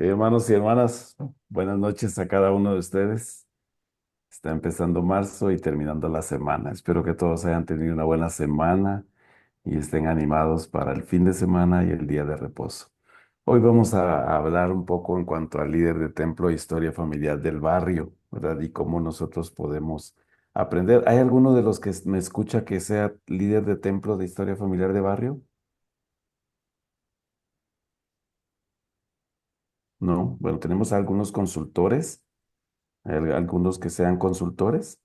Hermanos y hermanas, buenas noches a cada uno de ustedes. Está empezando marzo y terminando la semana. Espero que todos hayan tenido una buena semana y estén animados para el fin de semana y el día de reposo. Hoy vamos a hablar un poco en cuanto al líder de templo e historia familiar del barrio, ¿verdad? Y cómo nosotros podemos aprender. ¿Hay alguno de los que me escucha que sea líder de templo de historia familiar de barrio? No. Bueno, tenemos algunos consultores. ¿Hay algunos que sean consultores?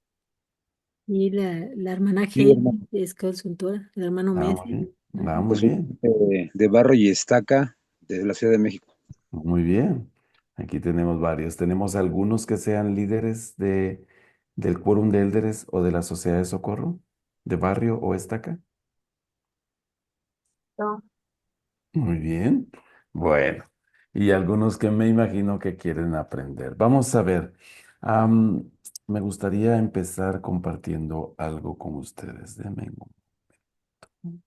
Y la hermana Sí, hermano. Heidi es consultora, el hermano Ah, muy Messi. bien. Ah, Ajá. muy bien. Consultor de barro y estaca de la Ciudad de México. Muy bien. Aquí tenemos varios. Tenemos algunos que sean líderes del quórum de élderes o de la sociedad de socorro, de barrio o estaca. No. Muy bien. Bueno, y algunos que me imagino que quieren aprender. Vamos a ver. Am, Me gustaría empezar compartiendo algo con ustedes. Denme un momento.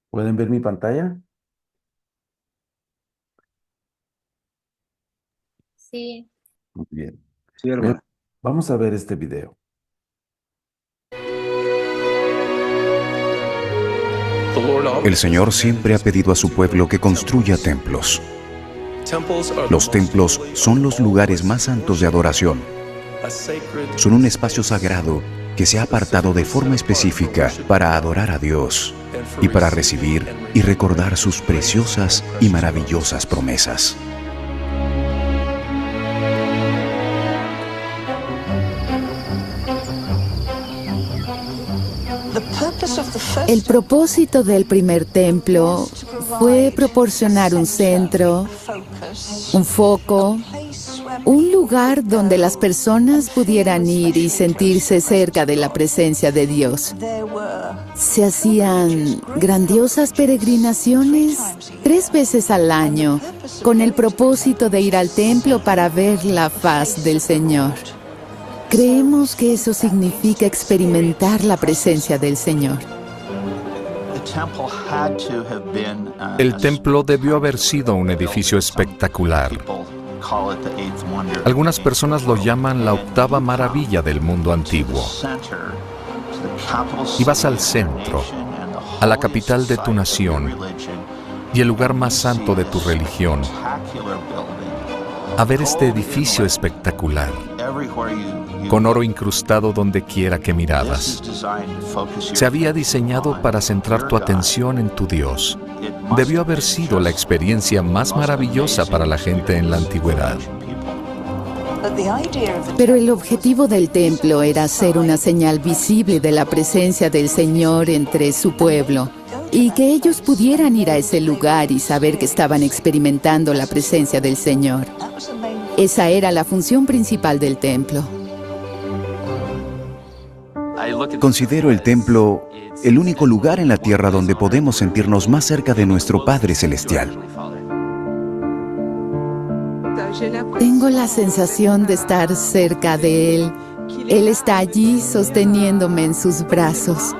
¿Pueden ver mi pantalla? Sí. Muy bien. Sí, Ve- hermano. Vamos a ver este video. El Señor siempre ha pedido a su pueblo que construya templos. Los templos son los lugares más santos de adoración. Son un espacio sagrado que se ha apartado de forma específica para adorar a Dios y para recibir y recordar sus preciosas y maravillosas promesas. El propósito del primer templo fue proporcionar un centro, un foco, un lugar donde las personas pudieran ir y sentirse cerca de la presencia de Dios. Se hacían grandiosas peregrinaciones 3 veces al año con el propósito de ir al templo para ver la faz del Señor. Creemos que eso significa experimentar la presencia del Señor. El templo debió haber sido un edificio espectacular. Algunas personas lo llaman la octava maravilla del mundo antiguo. Ibas al centro, a la capital de tu nación y el lugar más santo de tu religión, a ver este edificio espectacular, con oro incrustado donde quiera que mirabas. Se había diseñado para centrar tu atención en tu Dios. Debió haber sido la experiencia más maravillosa para la gente en la antigüedad. Pero el objetivo del templo era ser una señal visible de la presencia del Señor entre su pueblo, y que ellos pudieran ir a ese lugar y saber que estaban experimentando la presencia del Señor. Esa era la función principal del templo. Considero el templo el único lugar en la tierra donde podemos sentirnos más cerca de nuestro Padre Celestial. Tengo la sensación de estar cerca de Él. Él está allí sosteniéndome en sus brazos.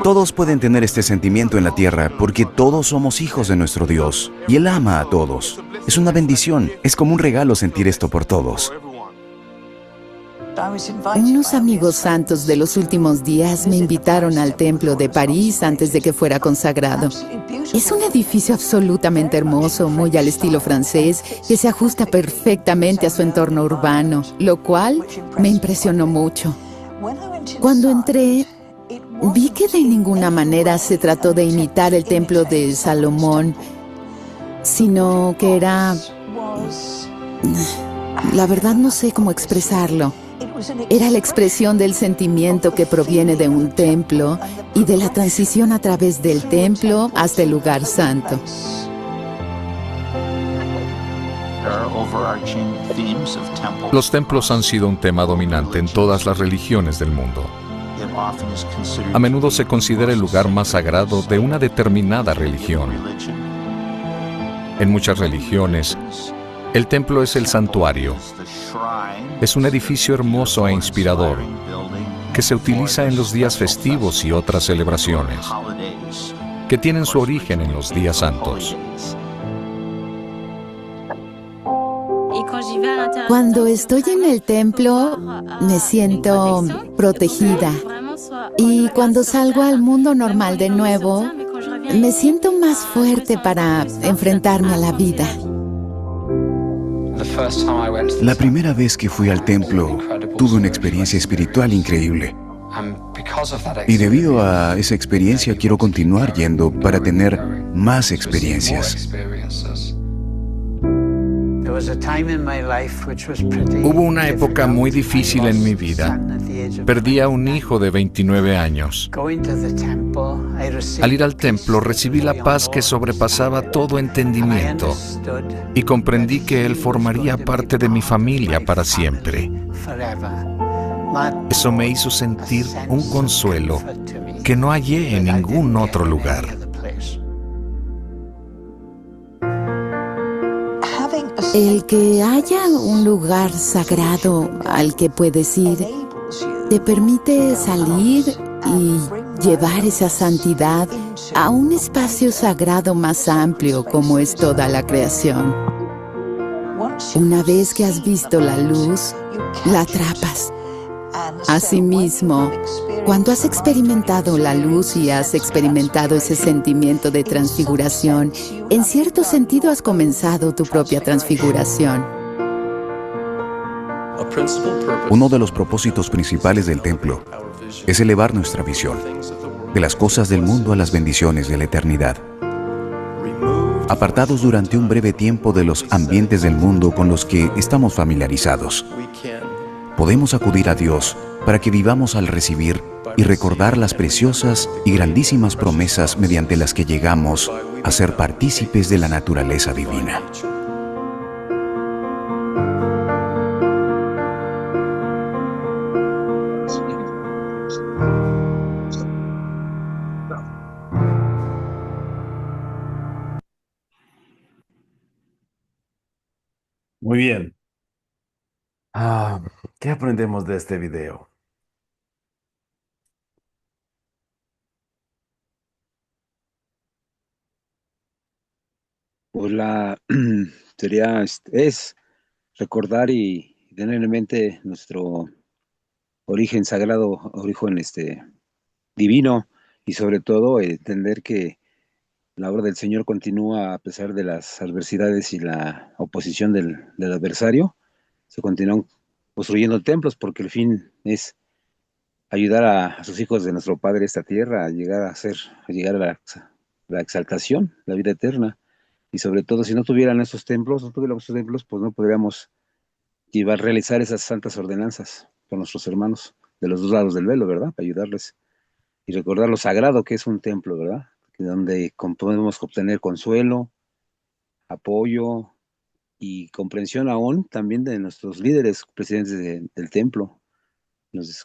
Todos pueden tener este sentimiento en la tierra porque todos somos hijos de nuestro Dios y Él ama a todos. Es una bendición, es como un regalo sentir esto por todos. Unos amigos santos de los últimos días me invitaron al templo de París antes de que fuera consagrado. Es un edificio absolutamente hermoso, muy al estilo francés, que se ajusta perfectamente a su entorno urbano, lo cual me impresionó mucho. Cuando entré, vi que de ninguna manera se trató de imitar el templo de Salomón, sino que era... La verdad no sé cómo expresarlo. Era la expresión del sentimiento que proviene de un templo y de la transición a través del templo hasta el lugar santo. Los templos han sido un tema dominante en todas las religiones del mundo. A menudo se considera el lugar más sagrado de una determinada religión. En muchas religiones, el templo es el santuario. Es un edificio hermoso e inspirador que se utiliza en los días festivos y otras celebraciones, que tienen su origen en los días santos. Cuando estoy en el templo, me siento protegida. Y cuando salgo al mundo normal de nuevo, me siento más fuerte para enfrentarme a la vida. La primera vez que fui al templo, tuve una experiencia espiritual increíble. Y debido a esa experiencia quiero continuar yendo para tener más experiencias. Hubo una época muy difícil en mi vida. Perdí a un hijo de 29 años. Al ir al templo recibí la paz que sobrepasaba todo entendimiento y comprendí que él formaría parte de mi familia para siempre. Eso me hizo sentir un consuelo que no hallé en ningún otro lugar. El que haya un lugar sagrado al que puedes ir, te permite salir y llevar esa santidad a un espacio sagrado más amplio como es toda la creación. Una vez que has visto la luz, la atrapas. Asimismo, cuando has experimentado la luz y has experimentado ese sentimiento de transfiguración, en cierto sentido has comenzado tu propia transfiguración. Uno de los propósitos principales del templo es elevar nuestra visión de las cosas del mundo a las bendiciones de la eternidad. Apartados durante un breve tiempo de los ambientes del mundo con los que estamos familiarizados, podemos acudir a Dios para que vivamos al recibir y recordar las preciosas y grandísimas promesas mediante las que llegamos a ser partícipes de la naturaleza divina. Muy bien. ¿Qué aprendemos de este video? Pues la sería, es recordar y tener en mente nuestro origen sagrado, origen divino, y sobre todo entender que la obra del Señor continúa a pesar de las adversidades y la oposición del adversario. Se continúan construyendo templos porque el fin es ayudar a sus hijos de nuestro Padre esta tierra a llegar a la exaltación, la vida eterna. Y sobre todo, si no tuvieran esos templos, pues no podríamos realizar esas santas ordenanzas con nuestros hermanos de los dos lados del velo, ¿verdad? Para ayudarles y recordar lo sagrado que es un templo, ¿verdad? Donde podemos obtener consuelo, apoyo y comprensión aún también de nuestros líderes, presidentes del templo,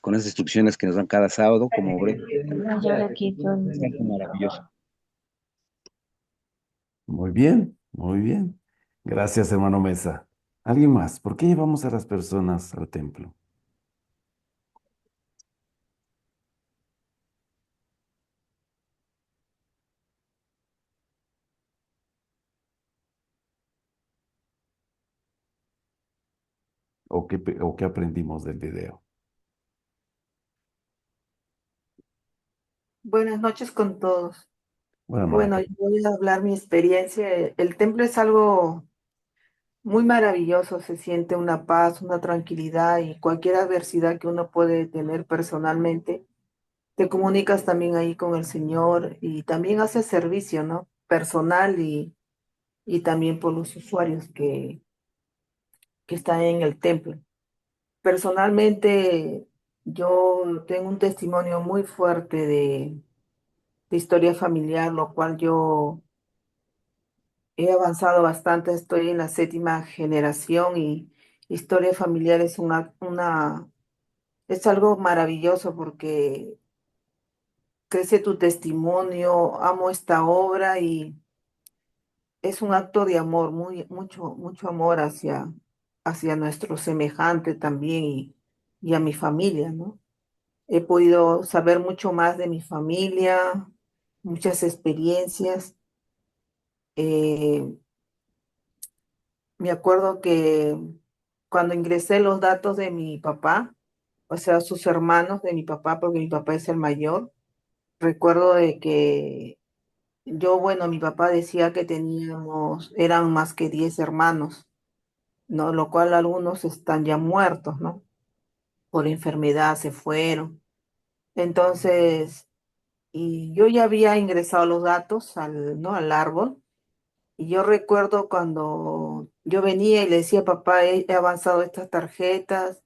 con esas instrucciones que nos dan cada sábado como obreros. Es maravilloso. Muy bien, muy bien. Gracias, hermano Mesa. ¿Alguien más? ¿Por qué llevamos a las personas al templo? ¿O qué aprendimos del video? Buenas noches con todos. Bueno, Bueno, yo voy a hablar mi experiencia. El templo es algo muy maravilloso, se siente una paz, una tranquilidad y cualquier adversidad que uno puede tener personalmente, te comunicas también ahí con el Señor y también haces servicio, ¿no? Personal y también por los usuarios que están en el templo. Personalmente, yo tengo un testimonio muy fuerte de historia familiar, lo cual yo he avanzado bastante, estoy en la séptima generación y historia familiar es es algo maravilloso porque crece tu testimonio, amo esta obra y es un acto de amor, mucho amor hacia nuestro semejante también y a mi familia, ¿no? He podido saber mucho más de mi familia, muchas experiencias. Eh, Me acuerdo que cuando ingresé los datos de mi papá, o sea, sus hermanos de mi papá, porque mi papá es el mayor, recuerdo de que yo, bueno, mi papá decía que eran más que 10 hermanos, ¿no? Lo cual algunos están ya muertos, ¿no? Por enfermedad se fueron. Entonces, y yo ya había ingresado los datos ¿no? Al árbol. Y yo recuerdo cuando yo venía y le decía, papá, he avanzado estas tarjetas,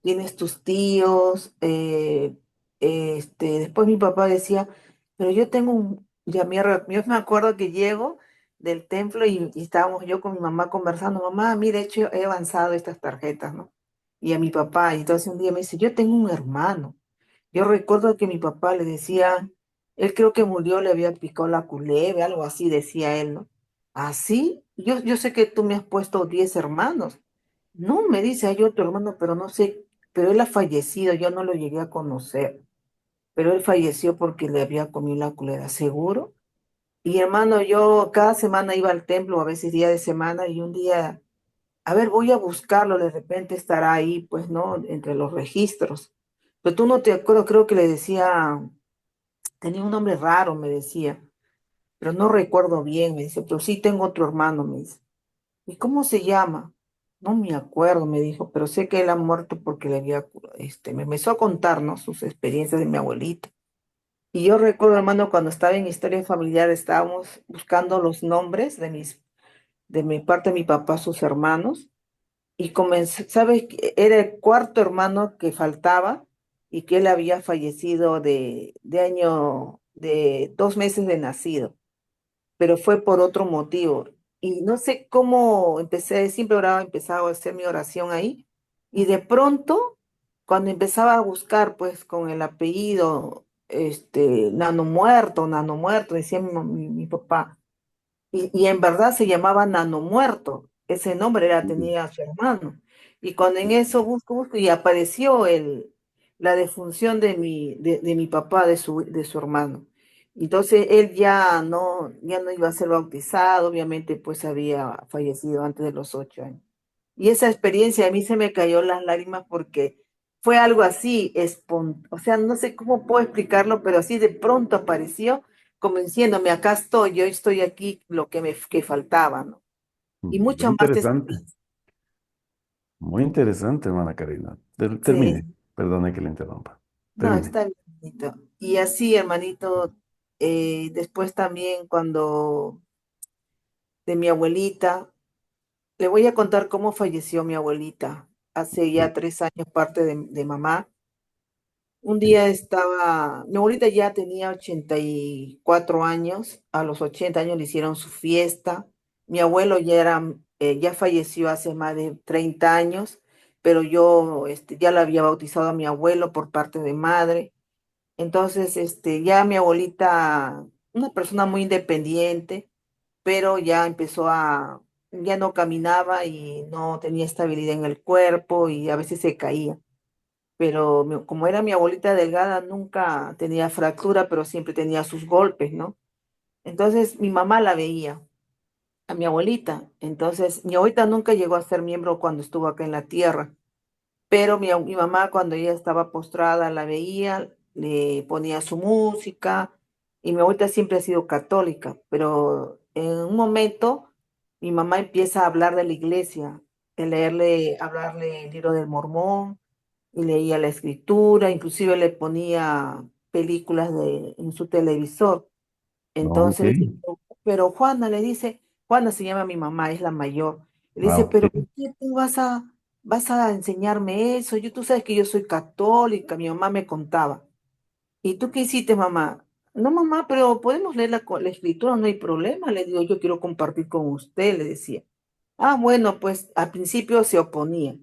tienes tus tíos. Después mi papá decía, pero yo tengo yo me acuerdo que llego del templo y estábamos yo con mi mamá conversando, mamá, mira, he avanzado estas tarjetas, ¿no? Y a mi papá, y entonces un día me dice, yo tengo un hermano. Yo recuerdo que mi papá le decía, él creo que murió, le había picado la culebra, algo así decía él, ¿no? ¿Así? Yo sé que tú me has puesto 10 hermanos. No, me dice, hay otro hermano, pero no sé, pero él ha fallecido, yo no lo llegué a conocer, pero él falleció porque le había comido la culebra, ¿seguro? Y hermano, yo cada semana iba al templo, a veces día de semana, y un día, a ver, voy a buscarlo, de repente estará ahí, pues, ¿no? Entre los registros. Pero tú no te acuerdas, creo que le decía, tenía un nombre raro, me decía, pero no recuerdo bien, me dice, pero sí tengo otro hermano, me dice. ¿Y cómo se llama? No me acuerdo, me dijo, pero sé que él ha muerto porque me empezó a contarnos sus experiencias de mi abuelita. Y yo recuerdo, hermano, cuando estaba en historia familiar, estábamos buscando los nombres de mi parte de mi papá, sus hermanos, y comencé, ¿sabes? Era el cuarto hermano que faltaba y que él había fallecido de 2 meses de nacido, pero fue por otro motivo. Y no sé cómo siempre empezaba a hacer mi oración ahí, y de pronto, cuando empezaba a buscar, pues, con el apellido, Nano Muerto, decía mi papá, y en verdad se llamaba Nano Muerto, ese nombre Sí. tenía su hermano. Y cuando en eso busco, y apareció la defunción de mi papá, de su hermano. Entonces él ya no iba a ser bautizado, obviamente pues había fallecido antes de los 8 años. Y esa experiencia a mí se me cayó las lágrimas porque fue algo así, o sea, no sé cómo puedo explicarlo, pero así de pronto apareció convenciéndome, acá estoy, yo estoy aquí, lo que faltaba, ¿no? Y Muy mucho más interesante, muy interesante, hermana Karina. sí, Termine, perdone que le interrumpa. no, Termine. está bien, bonito. Y así, hermanito, después también cuando de mi abuelita, le voy a contar cómo falleció mi abuelita. Hace ya Sí, 3 años, parte de mamá. Un sí. día mi abuelita ya tenía 84 años, a los 80 años le hicieron su fiesta. Mi abuelo ya falleció hace más de 30 años, pero yo ya la había bautizado a mi abuelo por parte de madre. Entonces, ya mi abuelita, una persona muy independiente, pero ya no caminaba y no tenía estabilidad en el cuerpo y a veces se caía, pero como era mi abuelita delgada, nunca tenía fractura, pero siempre tenía sus golpes, ¿no? Entonces mi mamá la veía, a mi abuelita. Entonces mi abuelita nunca llegó a ser miembro cuando estuvo acá en la tierra, pero mi mamá cuando ella estaba postrada la veía, le ponía su música, y mi abuelita siempre ha sido católica, pero en un momento mi mamá empieza a hablar de la iglesia, hablarle el libro del Mormón, y leía la escritura, inclusive le ponía películas en su televisor. Ok. Entonces le dice, pero Juana le dice, Juana se llama mi mamá, es la mayor. Le Ah, dice, ok. pero ¿por qué tú vas a enseñarme eso? Tú sabes que yo soy católica, mi mamá me contaba. ¿Y tú qué hiciste, mamá? No, mamá, pero podemos leer la escritura, no hay problema. Le digo, yo quiero compartir con usted, le decía. Ah, bueno, pues al principio se oponía.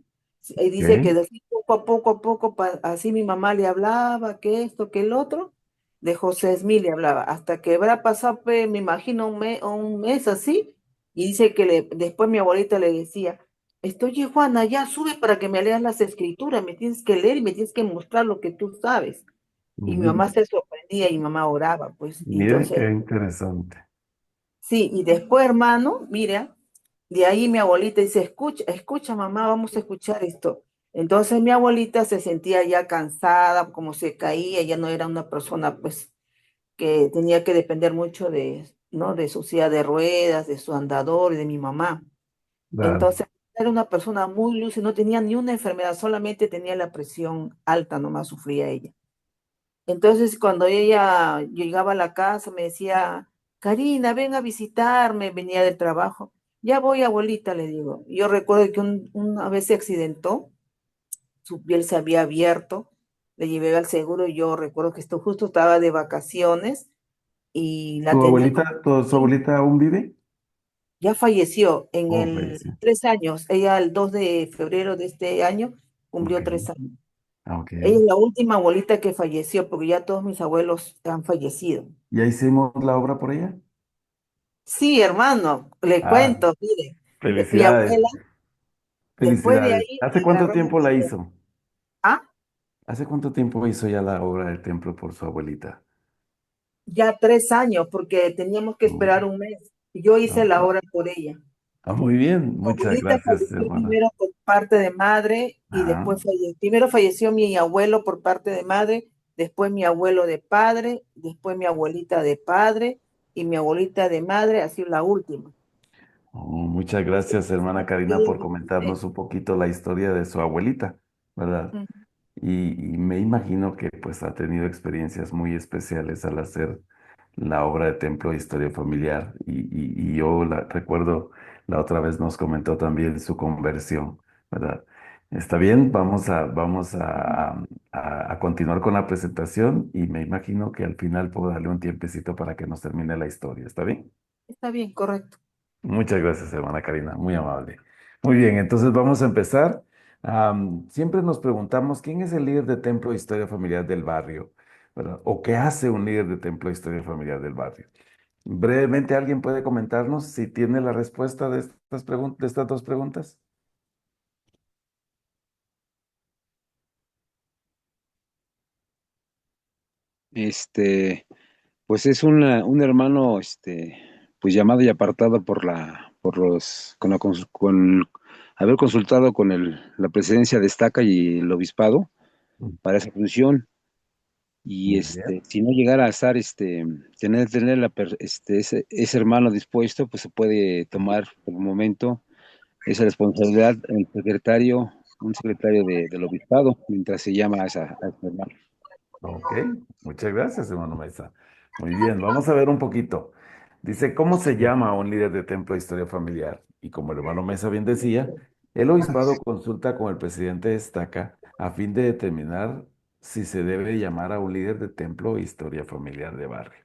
Y dice que Ok. así poco a poco, así mi mamá le hablaba, que esto, que el otro. de José Smith le hablaba, hasta que habrá pasado, pues, me imagino, un mes así, y dice que después mi abuelita le decía, oye Juana, ya sube para que me leas las escrituras, me tienes que leer y me tienes que mostrar lo que tú sabes. Y mi Ujú. mamá se sorprendía y mi mamá oraba, pues, y Mire entonces, qué interesante. sí, y después, hermano, mira, de ahí mi abuelita dice, escucha, escucha, mamá, vamos a escuchar esto. Entonces mi abuelita se sentía ya cansada, como se caía, ya no era una persona, pues, que tenía que depender mucho de, ¿no? De su silla de ruedas, de su andador y de mi mamá. Claro. Entonces, era una persona muy lúcida, no tenía ni una enfermedad, solamente tenía la presión alta, nomás sufría ella. Entonces, cuando ella llegaba a la casa, me decía, Karina, ven a visitarme, venía del trabajo. Ya voy, abuelita, le digo. Yo recuerdo que una vez se accidentó, su piel se había abierto, le llevé al seguro y yo recuerdo que esto justo estaba de vacaciones y la tenía como... Su abuelita aún vive? Ya falleció en Oh, el falleció. 3 años. Ella el 2 de febrero de este año Ok, cumplió 3 años. ok. Ella es la última abuelita que falleció porque ya todos mis abuelos han fallecido. ¿Ya hicimos la obra por ella? Sí, hermano, le Ah, cuento, mire, mi felicidades, abuela, después de felicidades. ahí ¿Hace cuánto agarró mi tiempo la abuela. hizo? Ah, ¿Hace cuánto tiempo hizo ya la obra del templo por su abuelita? ya 3 años, porque teníamos que Oh, esperar un mes. Yo hice la ok. obra por ella. Ah, muy bien, Mi muchas abuelita gracias, falleció hermana. primero por parte de madre y Ah, después primero falleció mi abuelo por parte de madre, después mi abuelo de padre, después mi abuelita de padre y mi abuelita de madre, ha sido la última. oh, muchas gracias, hermana Yo Karina, le por visité. comentarnos un poquito la historia de su abuelita, ¿verdad? Mm. Y me imagino que pues ha tenido experiencias muy especiales al hacer la obra de Templo de Historia Familiar. Y yo recuerdo, la otra vez nos comentó también su conversión, ¿verdad? Está bien, a continuar con la presentación y me imagino que al final puedo darle un tiempecito para que nos termine la historia. ¿Está bien? Está bien, correcto. Muchas gracias, hermana Karina, muy amable. Muy bien, entonces vamos a empezar. Siempre nos preguntamos quién es el líder de templo de historia familiar del barrio, ¿verdad? ¿O qué hace un líder de templo de historia familiar del barrio? Brevemente, ¿alguien puede comentarnos si tiene la respuesta de de estas dos preguntas? Este, pues es un hermano, pues llamado y apartado por los, con haber consultado con la presidencia de Estaca y el obispado para esa función. Y Muy bien. si no llegara a estar, tener ese hermano dispuesto, pues se puede tomar por el momento esa responsabilidad un secretario del obispado, mientras se llama a ese hermano. Ok, muchas gracias, hermano Mesa. Muy bien, vamos a ver un poquito. Dice, ¿cómo se llama a un líder de templo de historia familiar? Y como el hermano Mesa bien decía, el obispado consulta con el presidente de Estaca a fin de determinar si se debe llamar a un líder de templo de historia familiar de barrio.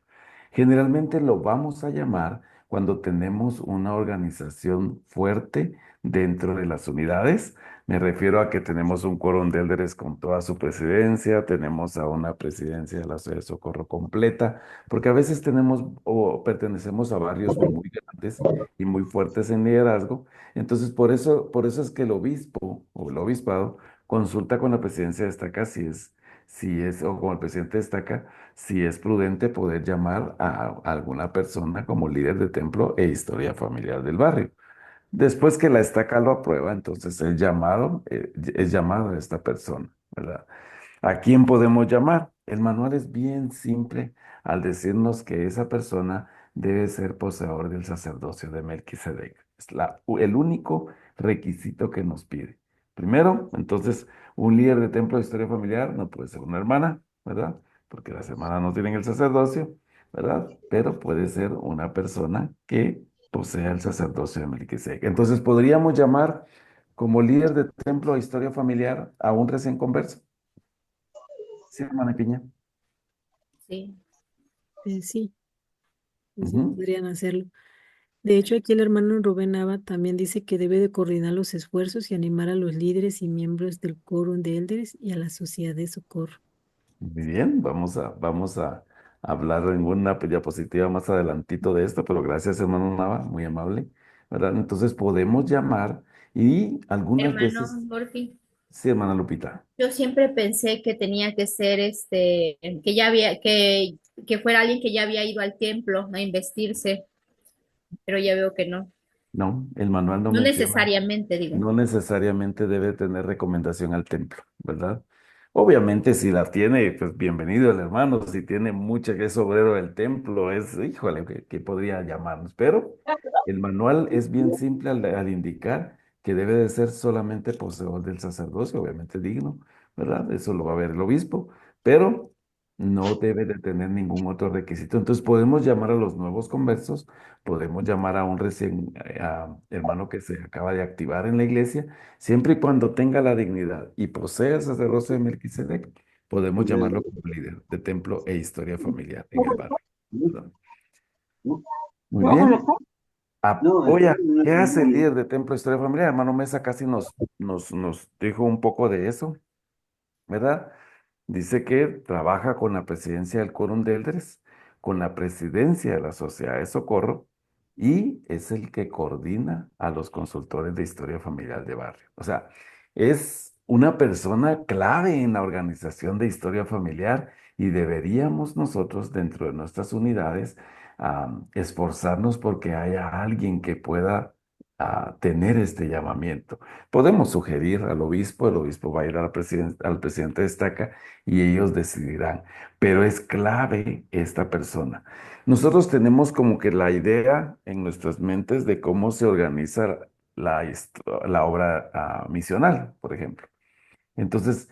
Generalmente lo vamos a llamar cuando tenemos una organización fuerte dentro de las unidades. Me refiero a que tenemos un quórum de élderes con toda su presidencia, tenemos a una presidencia de la Sociedad de Socorro completa, porque a veces tenemos o pertenecemos a barrios muy grandes y muy fuertes en liderazgo. Entonces, por eso es que el obispo o el obispado consulta con la presidencia de Estaca o con el presidente de Estaca, si es prudente poder llamar a alguna persona como líder de templo e historia familiar del barrio. Después que la estaca lo aprueba, entonces es llamado a esta persona, ¿verdad? ¿A quién podemos llamar? El manual es bien simple al decirnos que esa persona debe ser poseedor del sacerdocio de Melquisedec. Es el único requisito que nos pide. Primero, entonces, un líder de templo de historia familiar no puede ser una hermana, ¿verdad? Porque las hermanas no tienen el sacerdocio, ¿verdad? Pero puede ser una persona que posea el sacerdocio de Melquisedec. Entonces, podríamos llamar como líder de templo de historia familiar a un recién converso. Sí, hermana Piña. Sí, sí, sí Ujú. podrían hacerlo. De hecho, aquí el hermano Rubén Nava también dice que debe de coordinar los esfuerzos y animar a los líderes y miembros del quórum de élderes y a la sociedad de socorro. Muy bien, vamos hablar en una diapositiva más adelantito de esto, pero gracias, hermano Nava, muy amable, ¿verdad? Entonces podemos llamar y algunas Hermano veces, Morphy, sí, hermana Lupita, yo siempre pensé que tenía que ser que ya había, que fuera alguien que ya había ido al templo a investirse, pero ya veo que no. no, el manual no No menciona. necesariamente, digo. No necesariamente debe tener recomendación al templo, ¿verdad? Obviamente, si la tiene, pues bienvenido el hermano. Si tiene mucha que es obrero del templo, es, híjole, que podría llamarnos. Pero el manual es bien simple al indicar que debe de ser solamente poseedor del sacerdocio, obviamente digno, ¿verdad? Eso lo va a ver el obispo, pero no debe de tener ningún otro requisito. Entonces podemos llamar a los nuevos conversos. Podemos llamar a un recién hermano que se acaba de activar en la iglesia, siempre y cuando tenga la dignidad y posea el sacerdocio de Melquisedec, podemos llamarlo como líder de templo e historia familiar en el barrio, ¿verdad? Muy bien. Apoya. ¿Qué hace el líder de templo e historia familiar? Hermano Mesa casi nos dijo un poco de eso, ¿verdad? Dice que trabaja con la presidencia del Quórum de Eldres, con la presidencia de la Sociedad de Socorro y es el que coordina a los consultores de historia familiar de barrio. O sea, es una persona clave en la organización de historia familiar y deberíamos nosotros dentro de nuestras unidades esforzarnos porque haya alguien que pueda tener este llamamiento. Podemos sugerir al obispo, el obispo va a ir a al presidente de estaca y ellos decidirán. Pero es clave esta persona. Nosotros tenemos como que la idea en nuestras mentes de cómo se organiza la obra misional, por ejemplo. Entonces,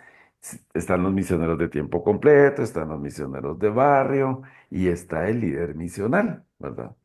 están los misioneros de tiempo completo, están los misioneros de barrio y está el líder misional, ¿verdad?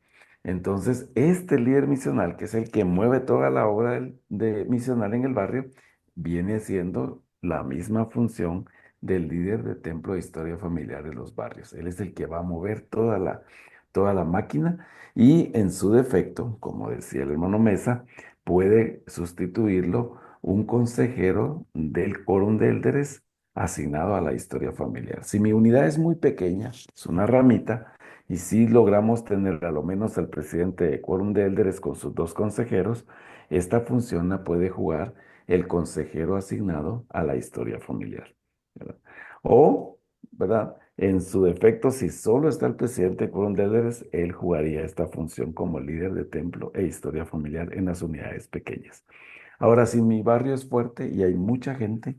Entonces, este líder misional, que es el que mueve toda la obra de misional en el barrio, viene siendo la misma función del líder de templo de historia familiar de los barrios. Él es el que va a mover toda la máquina y en su defecto, como decía el hermano Mesa, puede sustituirlo un consejero del Quórum de Élderes asignado a la historia familiar. Si mi unidad es muy pequeña, es una ramita, y si logramos tener a lo menos al presidente de Quórum de Élderes con sus dos consejeros, esta función la puede jugar el consejero asignado a la historia familiar, ¿verdad? O, ¿verdad? En su defecto, si solo está el presidente de Quórum de Élderes, él jugaría esta función como líder de templo e historia familiar en las unidades pequeñas. Ahora, si mi barrio es fuerte y hay mucha gente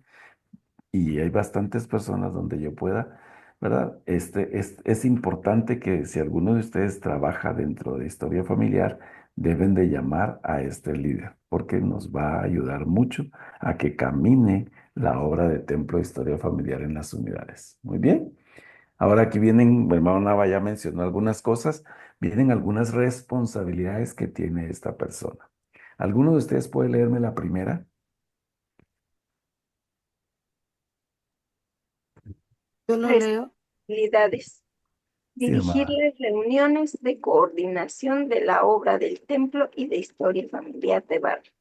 y hay bastantes personas donde yo pueda, ¿verdad? Es importante que si alguno de ustedes trabaja dentro de historia familiar, deben de llamar a este líder, porque nos va a ayudar mucho a que camine la obra de Templo de Historia Familiar en las unidades. Muy bien. Ahora aquí vienen, mi hermano Nava ya mencionó algunas cosas, vienen algunas responsabilidades que tiene esta persona. ¿Alguno de ustedes puede leerme la primera? Yo lo leo. Responsabilidades. Sí, Dirigir hermana. las reuniones de coordinación de la obra del templo y de historia familiar de barrio.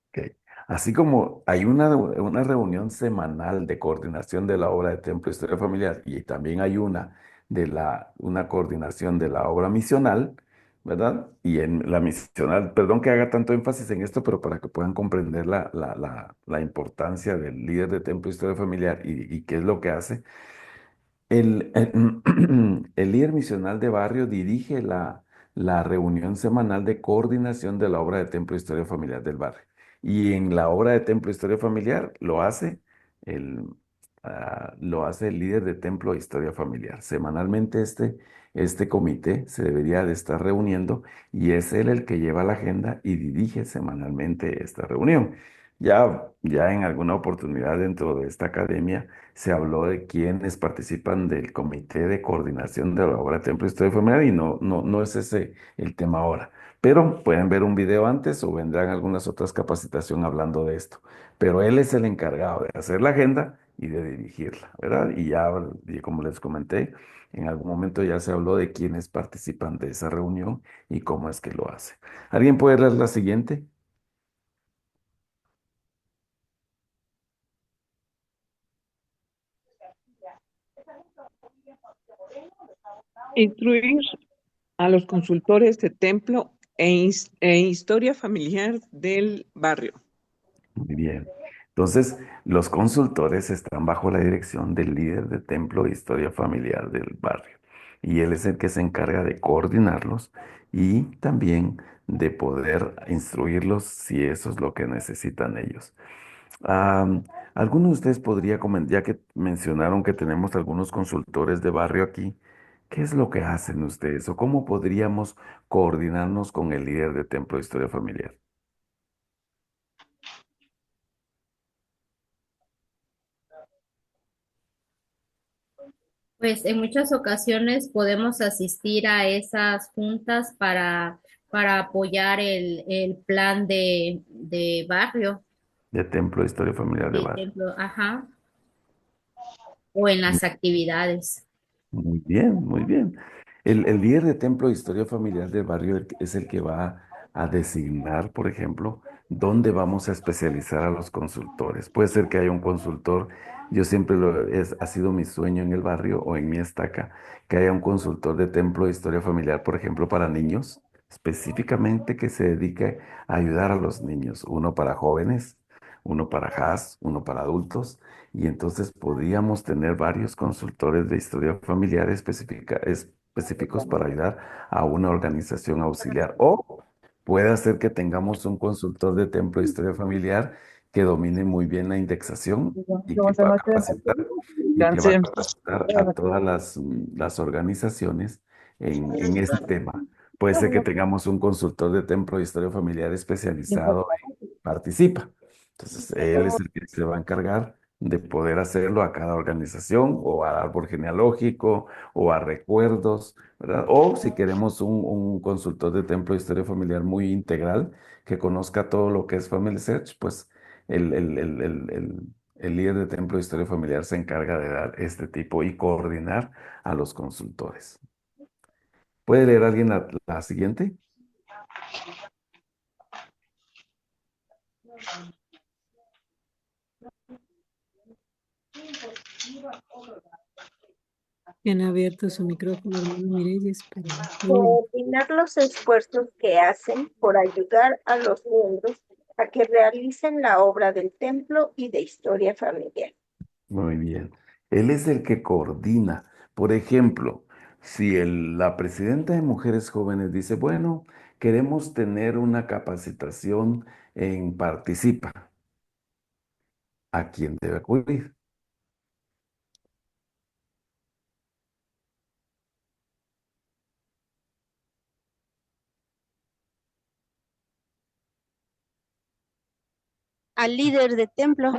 Ok. Así como hay una reunión semanal de coordinación de la obra de Templo de Historia Familiar y también hay una coordinación de la obra misional, ¿verdad? Y en la misional, perdón que haga tanto énfasis en esto, pero para que puedan comprender la importancia del líder de Templo de Historia Familiar y qué es lo que hace. El líder misional de barrio dirige la reunión semanal de coordinación de la obra de Templo de Historia Familiar del barrio. Y en la obra de Templo de Historia Familiar el, lo hace el líder de Templo de Historia Familiar. Semanalmente este comité se debería de estar reuniendo y es él el que lleva la agenda y dirige semanalmente esta reunión. Ya en alguna oportunidad dentro de esta academia se habló de quienes participan del comité de coordinación de la obra Templo de Historia Familiar y no es ese el tema ahora. Pero pueden ver un video antes o vendrán algunas otras capacitaciones hablando de esto. Pero él es el encargado de hacer la agenda y de dirigirla, ¿verdad? Y como les comenté, en algún momento ya se habló de quienes participan de esa reunión y cómo es que lo hace. ¿Alguien puede leer la siguiente? Instruir a los consultores de templo e historia familiar del barrio. Muy bien. Entonces, los consultores están bajo la dirección del líder de templo e historia familiar del barrio. Y él es el que se encarga de coordinarlos y también de poder instruirlos si eso es lo que necesitan ellos. ¿Alguno de ustedes podría comentar, ya que mencionaron que tenemos algunos consultores de barrio aquí, qué es lo que hacen ustedes o cómo podríamos coordinarnos con el líder de templo de historia familiar? Pues en muchas ocasiones podemos asistir a esas juntas para apoyar el plan de barrio, De templo de historia familiar de de barrio. templo, ajá, o en las actividades. Muy bien, muy bien. El líder de templo de historia familiar del barrio es el que va a designar, por ejemplo, dónde vamos a especializar a los consultores. Puede ser que haya un consultor, yo siempre ha sido mi sueño en el barrio o en mi estaca, que haya un consultor de templo de historia familiar, por ejemplo, para niños, específicamente que se dedique a ayudar a los niños, uno para jóvenes, uno para jazz, uno para adultos. Y entonces podríamos tener varios consultores de historia familiar específicos para ayudar a una organización auxiliar. O puede ser que tengamos un consultor de templo de historia familiar que domine muy bien la indexación y que va a capacitar a todas las organizaciones en ese tema. Puede ser que tengamos un consultor de templo de historia familiar especializado en participa. Entonces, él es el que se va a encargar de poder hacerlo a cada organización o al árbol genealógico o a recuerdos, ¿verdad? O si queremos un consultor de templo de historia familiar muy integral que conozca todo lo que es Family Search, pues el líder de templo de historia familiar se encarga de dar este tipo y coordinar a los consultores. ¿Puede leer alguien la siguiente? Tiene abierto su micrófono, hermano Mirelles, pero no. Coordinar los esfuerzos que hacen por ayudar a los miembros a que realicen la obra del templo y de historia familiar. Muy bien. Él es el que coordina. Por ejemplo, si la presidenta de Mujeres Jóvenes dice, bueno, queremos tener una capacitación en Participa, ¿a quién debe acudir? Al líder de templo.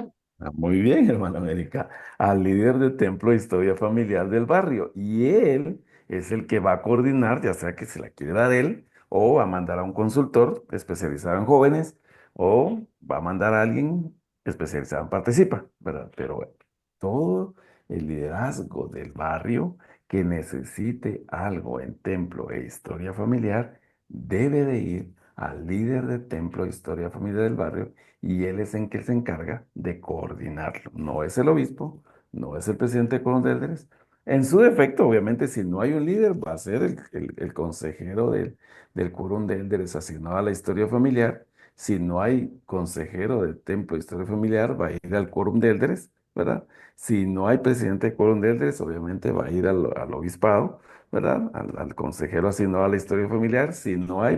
Muy bien, hermana América, al líder de templo de historia familiar del barrio. Y él es el que va a coordinar, ya sea que se la quiere dar él, o va a mandar a un consultor especializado en jóvenes, o va a mandar a alguien especializado en participa, ¿verdad? Pero bueno, todo el liderazgo del barrio que necesite algo en templo e historia familiar debe de ir al líder de templo e historia familiar del barrio y él es en que se encarga de coordinarlo. No es el obispo, no es el presidente de Quórum de Élderes. En su defecto, obviamente, si no hay un líder, va a ser el consejero del Quórum de Élderes asignado a la historia familiar. Si no hay consejero del templo de historia familiar, va a ir al Quórum de Élderes, ¿verdad? Si no hay presidente de Quórum de Élderes, obviamente va a ir al obispado, ¿verdad? Al consejero asignado a la historia familiar. Si no hay,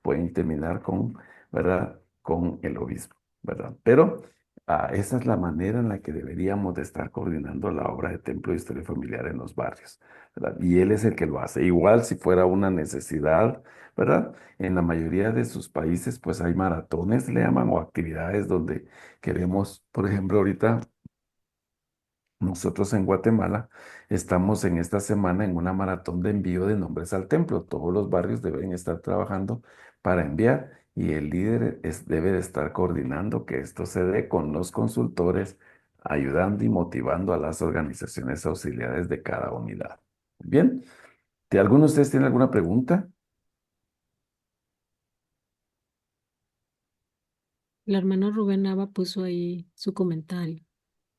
pueden terminar con, ¿verdad? Con el obispo, ¿verdad? Pero esa es la manera en la que deberíamos de estar coordinando la obra de templo de historia familiar en los barrios, ¿verdad? Y él es el que lo hace. Igual si fuera una necesidad, ¿verdad? En la mayoría de sus países, pues hay maratones, le llaman, o actividades donde queremos, por ejemplo, ahorita nosotros en Guatemala estamos en esta semana en una maratón de envío de nombres al templo. Todos los barrios deben estar trabajando para enviar y el líder debe de estar coordinando que esto se dé con los consultores, ayudando y motivando a las organizaciones auxiliares de cada unidad. Bien, ¿alguno de ustedes tiene alguna pregunta? El hermano Rubén Nava puso ahí su comentario.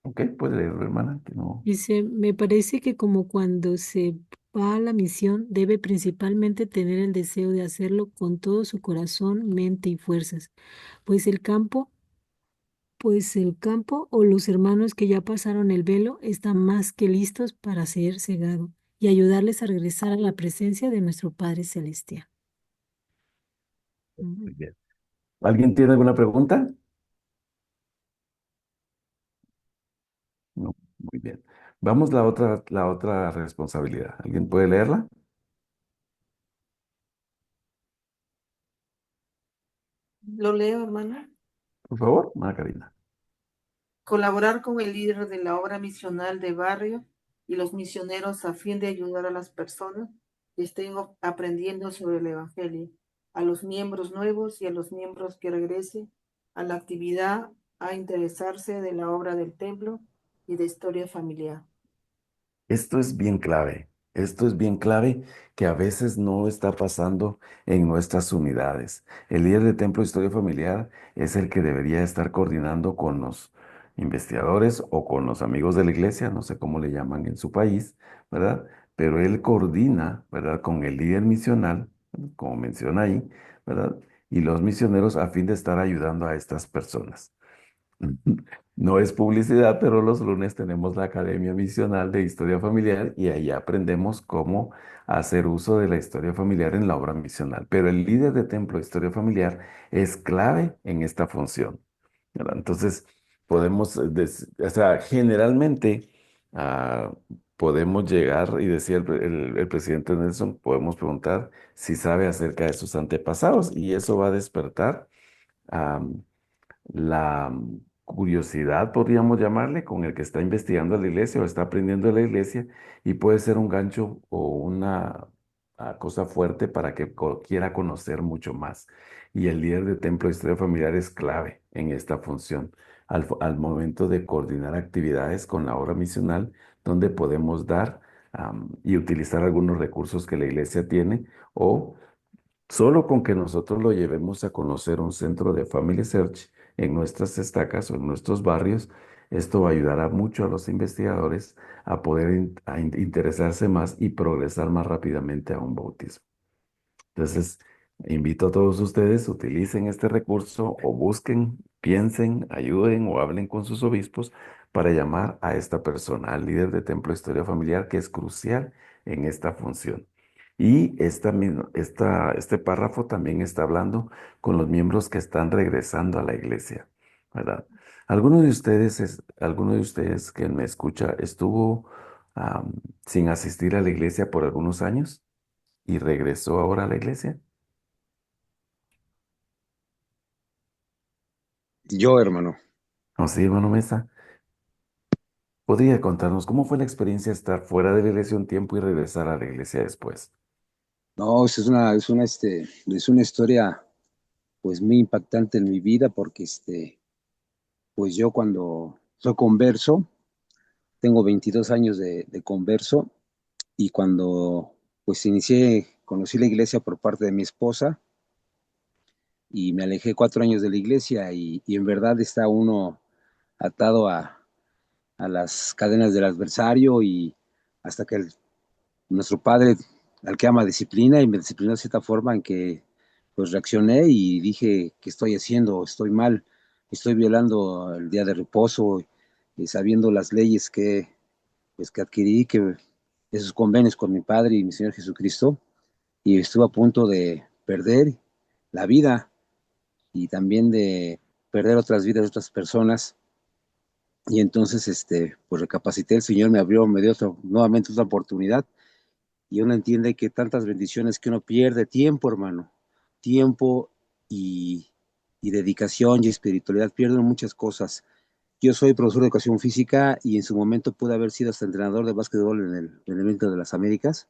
Ok, puede leerlo, hermana, que no. Dice, me parece que como cuando se va a la misión debe principalmente tener el deseo de hacerlo con todo su corazón, mente y fuerzas, pues el campo, pues el campo o los hermanos que ya pasaron el velo están más que listos para ser cegado y ayudarles a regresar a la presencia de nuestro Padre Celestial. Muy bien. ¿Alguien tiene alguna pregunta? No, muy bien. Vamos la otra responsabilidad. ¿Alguien puede leerla? Lo leo, hermana. Por favor, Ana Karina. Colaborar con el líder de la obra misional de barrio y los misioneros a fin de ayudar a las personas que estén aprendiendo sobre el Evangelio, a los miembros nuevos y a los miembros que regresen a la actividad, a interesarse de la obra del templo y de historia familiar. Esto es bien clave. Esto es bien clave que a veces no está pasando en nuestras unidades. El líder de Templo de Historia Familiar es el que debería estar coordinando con los investigadores o con los amigos de la iglesia, no sé cómo le llaman en su país, ¿verdad? Pero él coordina, ¿verdad? Con el líder misional, como menciona ahí, ¿verdad? Y los misioneros a fin de estar ayudando a estas personas. No es publicidad, pero los lunes tenemos la Academia Misional de Historia Familiar y ahí aprendemos cómo hacer uso de la historia familiar en la obra misional. Pero el líder de templo de historia familiar es clave en esta función, ¿verdad? Entonces, podemos, o sea, generalmente ah, podemos llegar, y decía el presidente Nelson, podemos preguntar si sabe acerca de sus antepasados y eso va a despertar la curiosidad, podríamos llamarle, con el que está investigando la iglesia o está aprendiendo de la iglesia y puede ser un gancho o una cosa fuerte para que quiera conocer mucho más. Y el líder de templo de historia familiar es clave en esta función al momento de coordinar actividades con la obra misional, donde podemos dar y utilizar algunos recursos que la iglesia tiene o solo con que nosotros lo llevemos a conocer un centro de Family Search en nuestras estacas o en nuestros barrios, esto ayudará mucho a los investigadores a poder interesarse más y progresar más rápidamente a un bautismo. Entonces, invito a todos ustedes, utilicen este recurso o busquen, piensen, ayuden o hablen con sus obispos para llamar a esta persona, al líder de Templo de Historia Familiar, que es crucial en esta función. Y este párrafo también está hablando con los miembros que están regresando a la iglesia, ¿verdad? ¿Alguno de ustedes que me escucha estuvo sin asistir a la iglesia por algunos años y regresó ahora a la iglesia? Yo, hermano. ¿O sí, hermano Mesa? ¿Podría contarnos cómo fue la experiencia estar fuera de la iglesia un tiempo y regresar a la iglesia después? No, es una historia pues muy impactante en mi vida porque pues yo cuando soy converso, tengo 22 años de converso y cuando pues conocí la iglesia por parte de mi esposa y me alejé 4 años de la iglesia y en verdad está uno atado a las cadenas del adversario y hasta que nuestro padre, al que ama, disciplina y me disciplinó de cierta forma en que pues reaccioné y dije, ¿qué estoy haciendo? Estoy mal, estoy violando el día de reposo y sabiendo las leyes que adquirí, que esos convenios con mi Padre y mi Señor Jesucristo, y estuve a punto de perder la vida y también de perder otras vidas de otras personas. Y entonces, pues recapacité, el Señor me dio nuevamente otra oportunidad y uno entiende que tantas bendiciones que uno pierde, tiempo, hermano, tiempo y, y dedicación y espiritualidad, pierden muchas cosas. Yo soy profesor de educación física y en su momento pude haber sido hasta entrenador de básquetbol en el evento de las Américas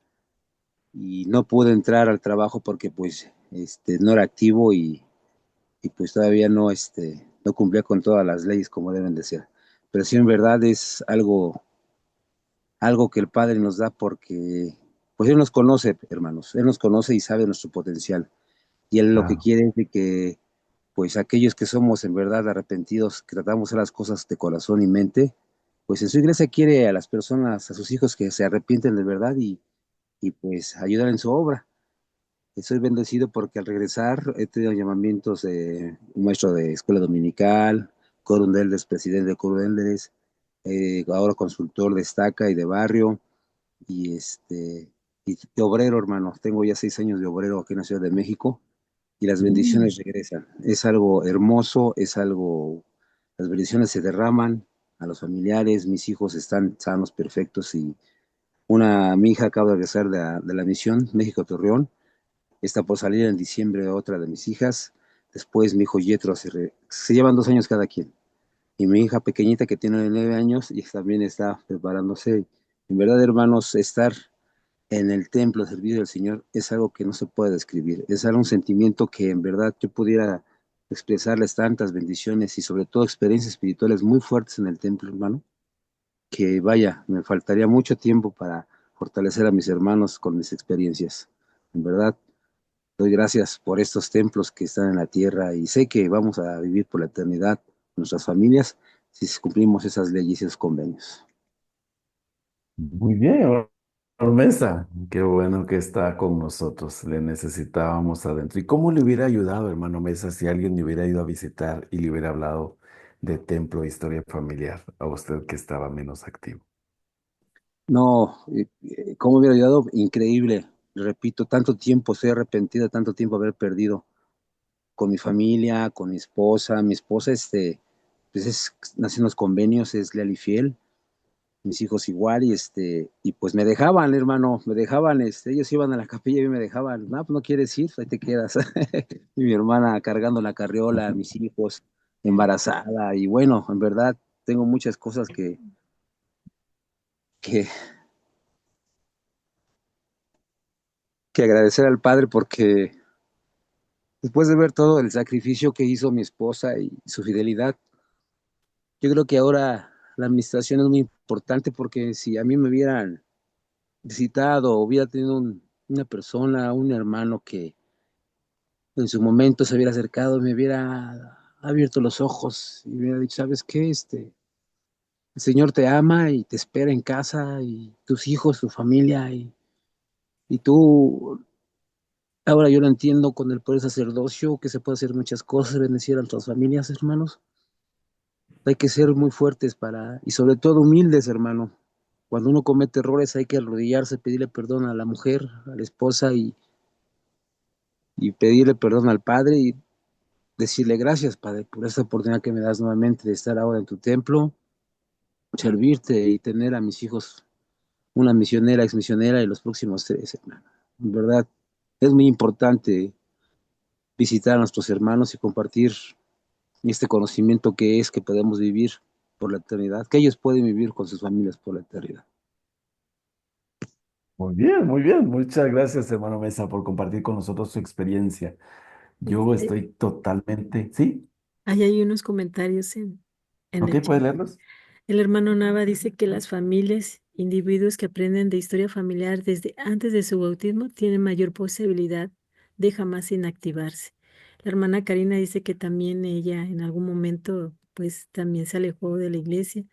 y no pude entrar al trabajo porque pues no era activo y pues todavía no cumplía con todas las leyes como deben de ser. Pero sí, en verdad es algo que el Padre nos da porque pues Él nos conoce, hermanos, Él nos conoce y sabe nuestro potencial. Y Él lo que Claro. quiere es de que pues aquellos que somos en verdad arrepentidos, que tratamos de hacer las cosas de corazón y mente, pues en su iglesia quiere a las personas, a sus hijos que se arrepienten de verdad y pues ayudar en su obra. Estoy bendecido porque al regresar he tenido llamamientos de un maestro de escuela dominical, coro de elders, presidente de coro de elders, ahora consultor de estaca y de barrio, y y obrero, hermano. Tengo ya 6 años de obrero aquí en la Ciudad de México y las Mm. bendiciones regresan. Es algo hermoso, las bendiciones se derraman a los familiares, mis hijos están sanos, perfectos, y mi hija acaba de regresar de la misión México Torreón, está por salir en diciembre otra de mis hijas, después mi hijo Yetro, se llevan 2 años cada quien, y mi hija pequeñita que tiene 9 años y también está preparándose. En verdad, hermanos, estar en el templo, servir al Señor, es algo que no se puede describir, es algo, un sentimiento que en verdad yo pudiera expresarles tantas bendiciones y sobre todo experiencias espirituales muy fuertes en el templo, hermano, que vaya, me faltaría mucho tiempo para fortalecer a mis hermanos con mis experiencias. En verdad, doy gracias por estos templos que están en la tierra y sé que vamos a vivir por la eternidad nuestras familias si cumplimos esas leyes y esos convenios. Muy bien, Mesa. Qué bueno que está con nosotros. Le necesitábamos adentro. ¿Y cómo le hubiera ayudado, hermano Mesa, si alguien le hubiera ido a visitar y le hubiera hablado de templo e historia familiar a usted que estaba menos activo? No, ¿cómo hubiera ayudado? Increíble. Repito, tanto tiempo, estoy arrepentido de tanto tiempo haber perdido con mi familia, con mi esposa. Mi esposa, pues nació en los convenios, es leal y fiel. Mis hijos igual, y pues me dejaban, hermano, me dejaban, ellos iban a la capilla y me dejaban, no, pues no quieres ir, ahí te quedas. Y mi hermana cargando la carriola, mis hijos, embarazada, y bueno, en verdad, tengo muchas cosas que, que agradecer al Padre porque después de ver todo el sacrificio que hizo mi esposa y su fidelidad, yo creo que ahora la administración es muy importante porque si a mí me hubieran visitado o hubiera tenido una persona, un hermano que en su momento se hubiera acercado, me hubiera abierto los ojos y me hubiera dicho, ¿sabes qué? El Señor te ama y te espera en casa y tus hijos, tu familia y tú, ahora yo lo entiendo con el poder sacerdocio, que se puede hacer muchas cosas, bendecir a otras familias, hermanos. Hay que ser muy fuertes y sobre todo humildes, hermano. Cuando uno comete errores hay que arrodillarse, pedirle perdón a la mujer, a la esposa y pedirle perdón al Padre y decirle gracias, Padre, por esta oportunidad que me das nuevamente de estar ahora en tu templo, servirte y tener a mis hijos una misionera, exmisionera y los próximos 3, hermano. En verdad, es muy importante visitar a nuestros hermanos y compartir este conocimiento que podemos vivir por la eternidad, que ellos pueden vivir con sus familias por la eternidad. Muy bien, muy bien. Muchas gracias, hermano Mesa, por compartir con nosotros su experiencia. Yo Este, estoy totalmente, ¿sí? ahí hay unos comentarios en el ¿Ok? chat. ¿Puedes leerlos? El hermano Nava dice que las familias, individuos que aprenden de historia familiar desde antes de su bautismo tienen mayor posibilidad de jamás inactivarse. La hermana Karina dice que también ella en algún momento pues también se alejó de la iglesia.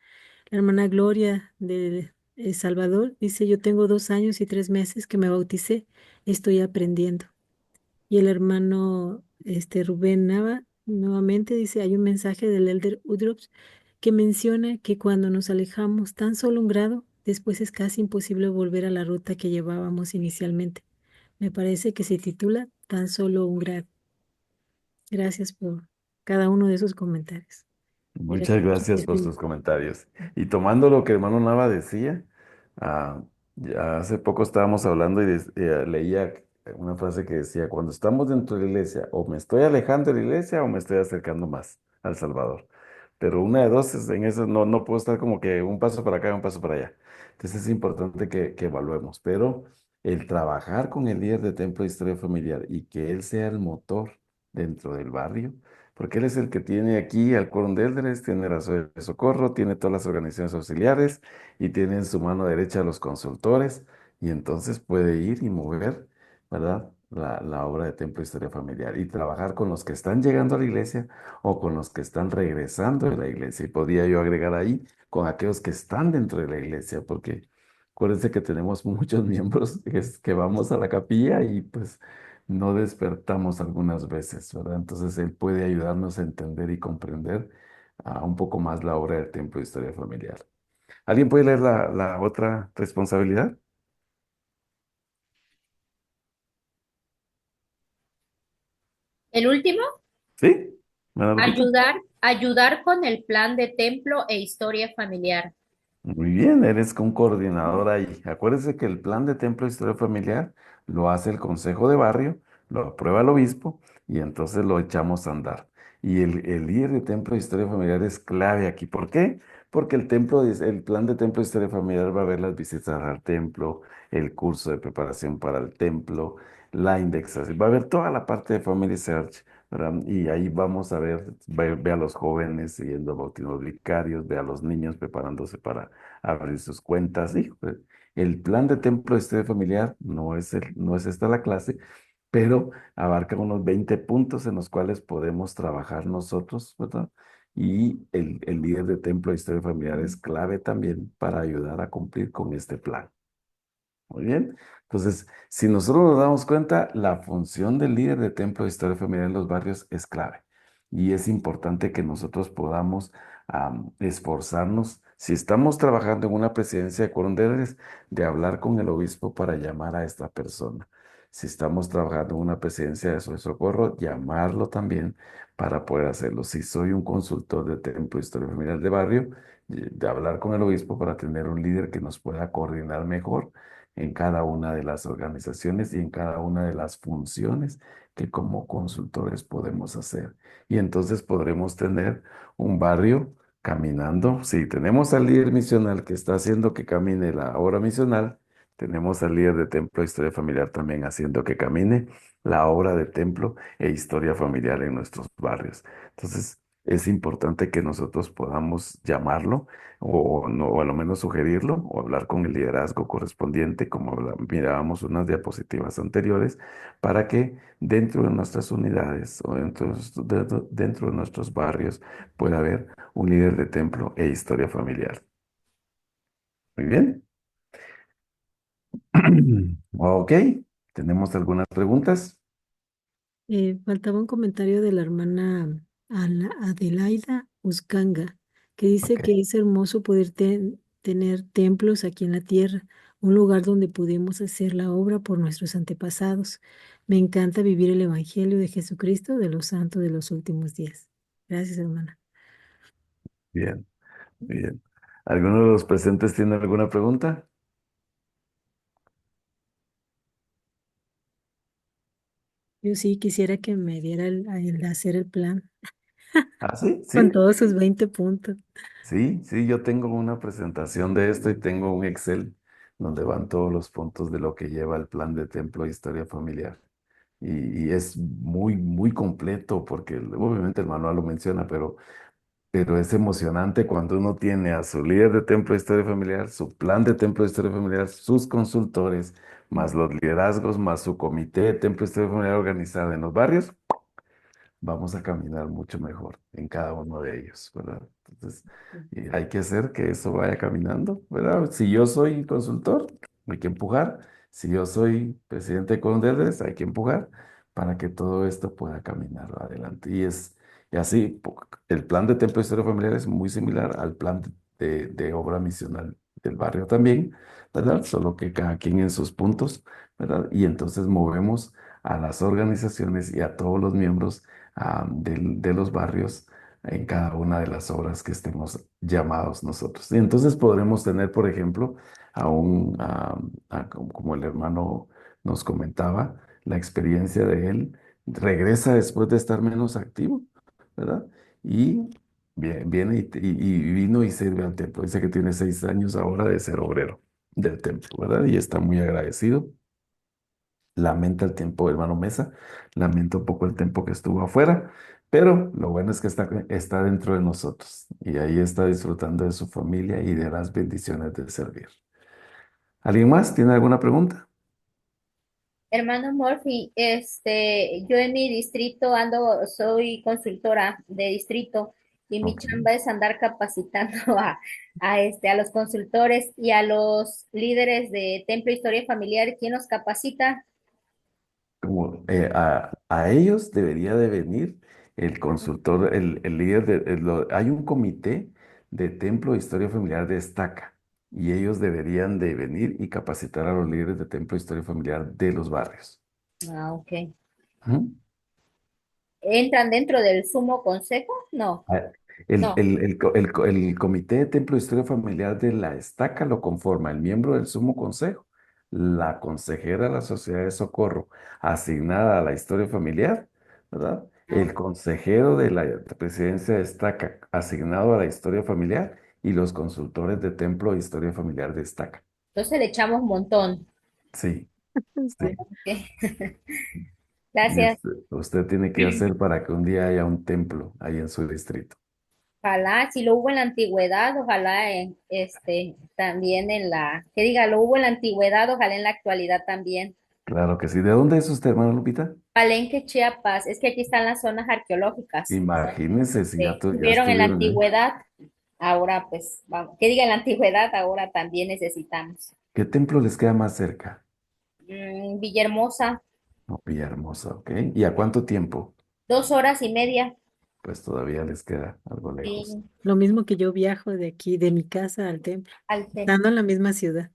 La hermana Gloria de El Salvador dice, yo tengo 2 años y 3 meses que me bauticé, estoy aprendiendo. Y el hermano Rubén Nava nuevamente dice, hay un mensaje del Elder Udrops que menciona que cuando nos alejamos tan solo un grado, después es casi imposible volver a la ruta que llevábamos inicialmente. Me parece que se titula Tan solo un grado. Gracias por cada uno de esos comentarios. El Muchas hermano gracias por Terry. sus comentarios. Y tomando lo que el hermano Nava decía, ya hace poco estábamos hablando y leía una frase que decía, cuando estamos dentro de la iglesia, o me estoy alejando de la iglesia o me estoy acercando más al Salvador. Pero una de dos, en eso no puedo estar como que un paso para acá y un paso para allá. Entonces es importante que evaluemos. Pero el trabajar con el líder de Templo de Historia Familiar y que él sea el motor dentro del barrio, porque él es el que tiene aquí al Quórum de Eldres, tiene la Red de Socorro, tiene todas las organizaciones auxiliares y tiene en su mano derecha a los consultores y entonces puede ir y mover, ¿verdad? La obra de Templo de Historia Familiar y trabajar con los que están llegando a la iglesia o con los que están regresando de la iglesia. Y podría yo agregar ahí con aquellos que están dentro de la iglesia, porque Acuérdense que tenemos muchos miembros que vamos a la capilla y pues no despertamos algunas veces, ¿verdad? Entonces él puede ayudarnos a entender y comprender un poco más la obra del Templo de Historia Familiar. ¿Alguien puede leer la otra responsabilidad? El último, ¿Sí? ¿Me lo repito? ayudar con el plan de templo e historia familiar. Muy bien, eres un coordinador ahí. Acuérdese que el plan de templo de historia familiar lo hace el consejo de barrio, lo aprueba el obispo y entonces lo echamos a andar. Y el líder de templo de historia familiar es clave aquí. ¿Por qué? Porque el plan de templo de historia familiar va a ver las visitas al templo, el curso de preparación para el templo, la indexación, va a ver toda la parte de Family Search, ¿verdad? Y ahí vamos a ver, ve a los jóvenes yendo a bautismos vicarios, ve a los niños preparándose para abrir sus cuentas. Y pues, el plan de templo de estudio familiar no es esta la clase, pero abarca unos 20 puntos en los cuales podemos trabajar nosotros, ¿verdad? Y el líder de templo de historia familiar es clave también para ayudar a cumplir con este plan. Muy bien. Entonces, si nosotros nos damos cuenta, la función del líder de templo de historia familiar en los barrios es clave. Y es importante que nosotros podamos esforzarnos, si estamos trabajando en una presidencia de quórum de líderes, de hablar con el obispo para llamar a esta persona. Si estamos trabajando en una presidencia de socorro, llamarlo también para poder hacerlo. Si soy un consultor de templo de historia familiar de barrio, de hablar con el obispo para tener un líder que nos pueda coordinar mejor en cada una de las organizaciones y en cada una de las funciones que como consultores podemos hacer. Y entonces podremos tener un barrio caminando. Si tenemos al líder misional que está haciendo que camine la obra misional, tenemos al líder de templo e historia familiar también haciendo que camine la obra de templo e historia familiar en nuestros barrios. Entonces, es importante que nosotros podamos llamarlo o, no, o a lo menos sugerirlo o hablar con el liderazgo correspondiente, como mirábamos unas diapositivas anteriores, para que dentro de nuestras unidades o dentro de nuestros barrios pueda haber un líder de templo e historia familiar. Muy bien. Ok, ¿tenemos algunas preguntas? Faltaba un comentario de la hermana Adelaida Uscanga, que dice Ok, que es hermoso poder tener templos aquí en la tierra, un lugar donde pudimos hacer la obra por nuestros antepasados. Me encanta vivir el Evangelio de Jesucristo de los santos de los últimos días. Gracias, hermana. bien, bien. ¿Alguno de los presentes tiene alguna pregunta? Yo sí quisiera que me diera el hacer el plan Ah, sí, con sí. todos sus 20 puntos. Sí, sí, yo tengo una presentación de esto y tengo un Excel donde van todos los puntos de lo que lleva el plan de templo de historia familiar. Y es muy, muy completo porque obviamente el manual lo menciona, pero es emocionante cuando uno tiene a su líder de templo de historia familiar, su plan de templo de historia familiar, sus consultores, más los liderazgos, más su comité de templo de historia familiar organizado en los barrios, vamos a caminar mucho mejor en cada uno de ellos, ¿verdad? Entonces, hay que hacer que eso vaya caminando, ¿verdad? Si yo soy consultor, hay que empujar. Si yo soy presidente de Condeles, hay que empujar para que todo esto pueda caminar adelante. Y así, el plan de templo de historia familiar es muy similar al plan de obra misional del barrio también, ¿verdad? Solo que cada quien en sus puntos, ¿verdad? Y entonces movemos a las organizaciones y a todos los miembros de los barrios en cada una de las obras que estemos llamados nosotros. Y entonces podremos tener, por ejemplo, como el hermano nos comentaba, la experiencia de él, regresa después de estar menos activo, ¿verdad? Y viene y vino y sirve al templo. Dice que tiene 6 años ahora de ser obrero del templo, ¿verdad? Y está muy agradecido. Lamenta el tiempo, hermano Mesa, lamenta un poco el tiempo que estuvo afuera, pero lo bueno es que está dentro de nosotros y ahí está disfrutando de su familia y de las bendiciones de servir. ¿Alguien más tiene alguna pregunta? Hermano Murphy, yo en mi distrito soy consultora de distrito Y mi Ok. chamba es andar capacitando a los consultores y a los líderes de Templo Historia Familiar. ¿Quién los capacita? Como, a ellos debería de venir el consultor, el líder hay un comité de Templo de Historia Familiar de Estaca y ellos deberían de venir y capacitar a los líderes de Templo de Historia Familiar de los barrios. Ah, ok. Ujú. ¿Entran dentro del sumo consejo? No, Ah, no. el comité de Templo de Historia Familiar de la Estaca lo conforma el miembro del Sumo Consejo, la consejera de la Sociedad de Socorro asignada a la historia familiar, ¿verdad? Ah, El consejero de la presidencia de Estaca asignado a la historia familiar y los consultores de Templo de Historia Familiar de Estaca. entonces le echamos un montón. Sí, Sí. sí. Ok. Y Gracias. usted tiene que hacer para que un día haya un templo ahí en su distrito. Ojalá, si lo hubo en la antigüedad, ojalá también que diga, lo hubo en la antigüedad, ojalá en la actualidad también. Claro que sí. ¿De dónde es usted, hermano Lupita? Palenque, Chiapas, es que aquí están las zonas arqueológicas. Imagínense si ya, ya Estuvieron en la estuvieron, ¿eh? antigüedad, ahora pues, vamos, que diga en la antigüedad, ahora también necesitamos. ¿Qué templo les queda más cerca? Villahermosa, No, Villahermosa, ¿ok? ¿Y a cuánto tiempo? 2 horas y media. Pues todavía les queda algo lejos. Sí, Lo mismo que yo viajo de aquí, de mi casa al templo, al estando en la misma ciudad,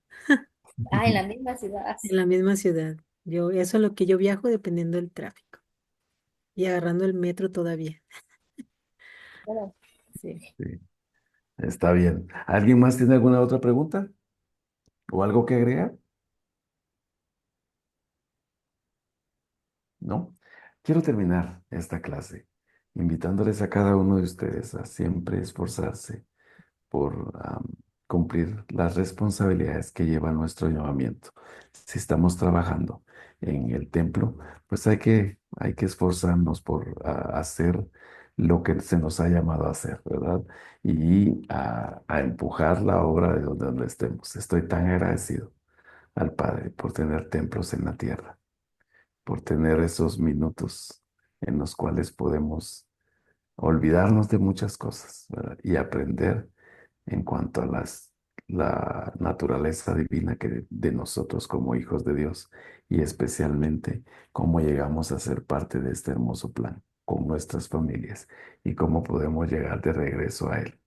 en la misma ciudad. en la misma ciudad. Eso es lo que yo viajo dependiendo del tráfico y agarrando el metro todavía. Bueno, Sí. Sí, está bien. ¿Alguien más tiene alguna otra pregunta o algo que agregar? ¿No? Quiero terminar esta clase invitándoles a cada uno de ustedes a siempre esforzarse por cumplir las responsabilidades que lleva nuestro llamamiento. Si estamos trabajando en el templo, pues hay que esforzarnos por hacer lo que se nos ha llamado a hacer, ¿verdad? Y a empujar la obra de donde estemos. Estoy tan agradecido al Padre por tener templos en la tierra, por tener esos minutos en los cuales podemos olvidarnos de muchas cosas, ¿verdad? Y aprender en cuanto a la naturaleza divina que de nosotros como hijos de Dios y especialmente cómo llegamos a ser parte de este hermoso plan con nuestras familias y cómo podemos llegar de regreso a Él.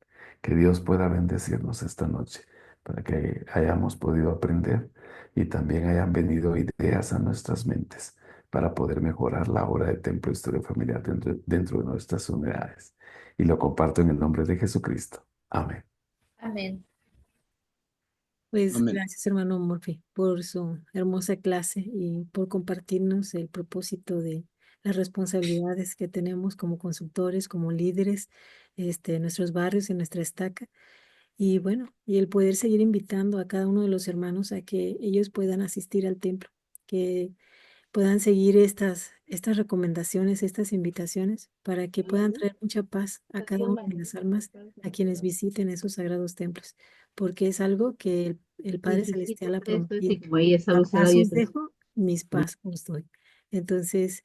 Que Dios pueda bendecirnos esta noche para que hayamos podido aprender y también hayan venido ideas a nuestras mentes para poder mejorar la obra de Templo de Historia Familiar dentro de nuestras unidades. Y lo comparto en el nombre de Jesucristo. Amén. amén. Pues Amén. gracias, hermano Murphy, por su hermosa clase y por compartirnos el propósito de las responsabilidades que tenemos como consultores, como líderes, en nuestros barrios, en nuestra estaca. Y bueno, y el poder seguir invitando a cada uno de los hermanos a que ellos puedan asistir al templo, que puedan seguir estas recomendaciones, estas invitaciones, para que puedan traer mucha paz a cada una de las almas a quienes visiten esos sagrados templos, porque es algo que el Padre Celestial ha prometido. La paz os dejo, mis paz os doy. Entonces,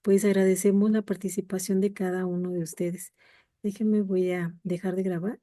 pues agradecemos la participación de cada uno de ustedes. Déjenme, voy a dejar de grabar